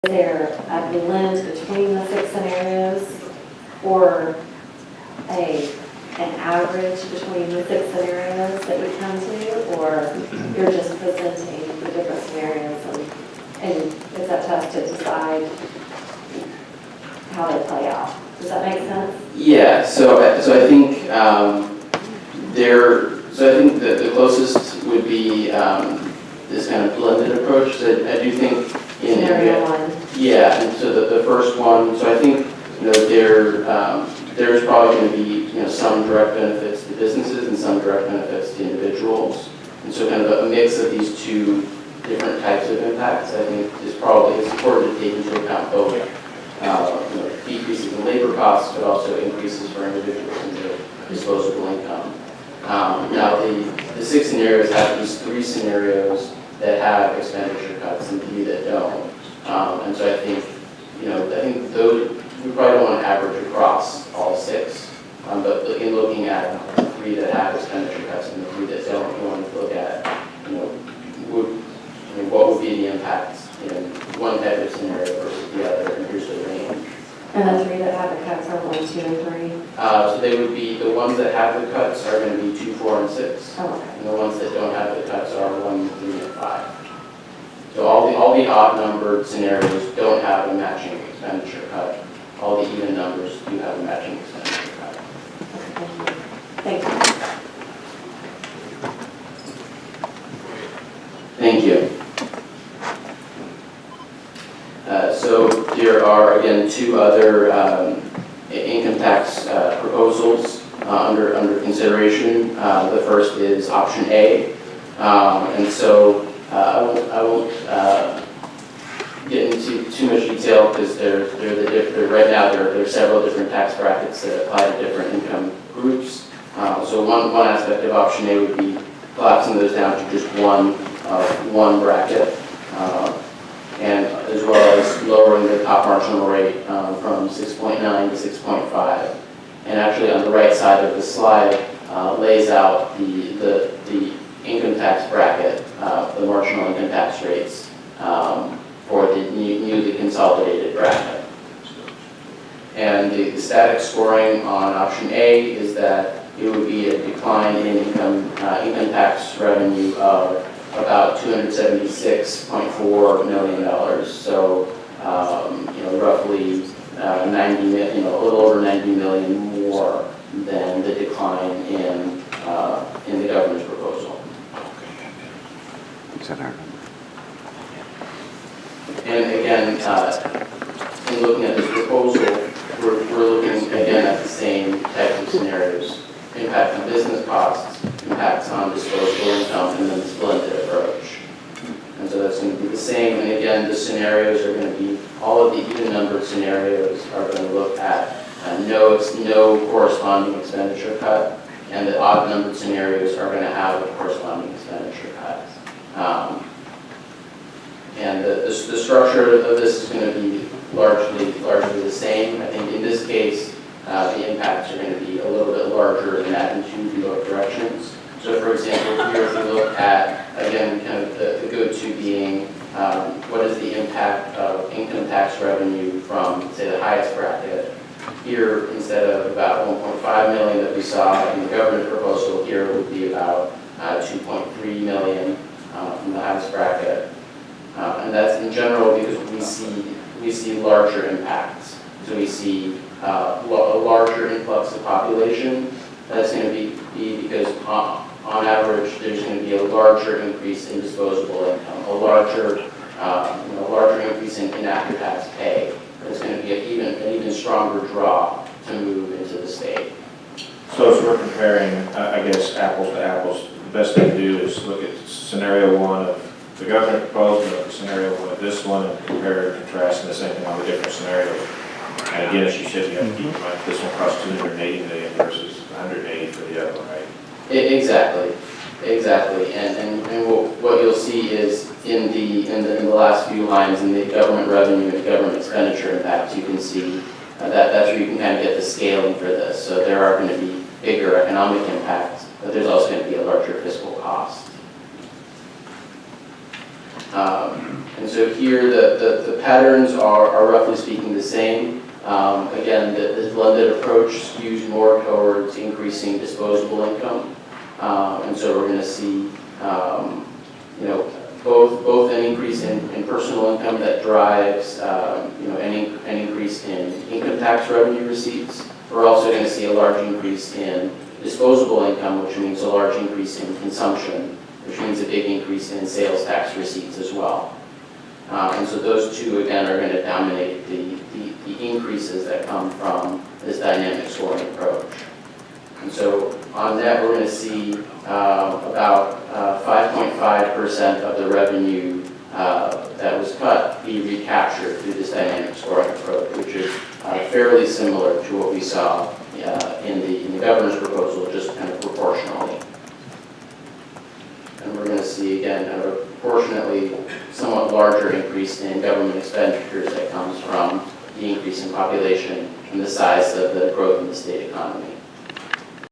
there a blend between the 6 scenarios or an average between the 6 scenarios that we come to, or you're just presenting the different scenarios and it's up to us to decide how they play out? Does that make sense? Yeah, so I think the closest would be this kind of blended approach. So I do think in Scenario 1. Yeah, and so the first one, so I think there's probably going to be some direct benefits to businesses and some direct benefits to individuals, and so kind of a mix of these two different types of impacts I think is probably important to take into account both decreases in labor costs, but also increases for individuals in their disposable income. Now the 6 scenarios have these 3 scenarios that have expenditure cuts and 3 that don't. And so I think those, we probably don't want to average across all 6. But in looking at the 3 that have expenditure cuts and the 3 that don't, we want to look at, what would be the impact in one type of scenario versus the other, and here's the range. And the 3 that have the cuts are 1, 2, and 3? So they would be, the ones that have the cuts are going to be 2, 4, and 6. Oh, okay. And the ones that don't have the cuts are 1, 3, and 5. So all the odd numbered scenarios don't have a matching expenditure cut. All the even numbers do have a matching expenditure cut. Thank you. Thank you. So there are, again, 2 other income tax proposals under consideration. The first is option A. And so I won't get into too much detail because right now there are several different tax brackets that apply to different income groups. So one aspect of option A would be collapsing those down to just one bracket, and as well as lowering the top marginal rate from 6.9 to 6.5. And actually on the right side of the slide lays out the income tax bracket, the marginal income tax rates for the newly consolidated bracket. And the static scoring on option A is that it would be a decline in income tax revenue of about $276.4 million. So roughly 90 million, a little over 90 million more than the decline in the governor's proposal. Is that our number? And again, in looking at this proposal, we're looking again at the same types of scenarios: impact on business costs, impacts on disposable income, and then this blended approach. And so that's going to be the same. And again, the scenarios are going to be, all of the even numbered scenarios are going to look at no corresponding expenditure cut, and the odd numbered scenarios are going to have a corresponding expenditure cut. And the structure of this is going to be largely the same. I think in this case, the impacts are going to be a little bit larger in magnitude in both directions. So for example, here if you look at, again, kind of the go-to being, what is the impact of income tax revenue from, say, the highest bracket? Here, instead of about 1.5 million that we saw in the governor's proposal, here it would be about 2.3 million from the highest bracket. And that's in general because we see larger impacts. So we see a larger influx of population. That's going to be because on average there's going to be a larger increase in disposable income, a larger increase in after-tax pay. It's going to be an even stronger draw to move into the state. So if we're comparing, I guess, apples to apples, the best thing to do is look at scenario 1 of the government proposal and scenario 1 of this one, and compare and contrast, and the same thing on the different scenarios. And again, as you said, you have to keep in mind this one costs $280 million versus $180 for the other one, right? Exactly. And what you'll see is in the last few lines in the government revenue and government expenditure impacts, you can see that's where you can kind of get the scaling for this. So there are going to be bigger economic impacts, but there's also going to be a larger fiscal cost. And so here, the patterns are roughly speaking the same. Again, the blended approach skews more towards increasing disposable income. And so we're going to see, both an increase in personal income that drives, an increase in income tax revenue receipts. We're also going to see a large increase in disposable income, which means a large increase in consumption, which means a big increase in sales tax receipts as well. And so those two, again, are going to dominate the increases that come from this dynamic scoring approach. And so on that, we're going to see about 5.5% of the revenue that was cut be recaptured through this dynamic scoring approach, which is fairly similar to what we saw in the governor's proposal, just kind of proportionally. And we're going to see, again, kind of a proportionately somewhat larger increase in government expenditures that comes from the increase in population and the size of the growth in the state economy.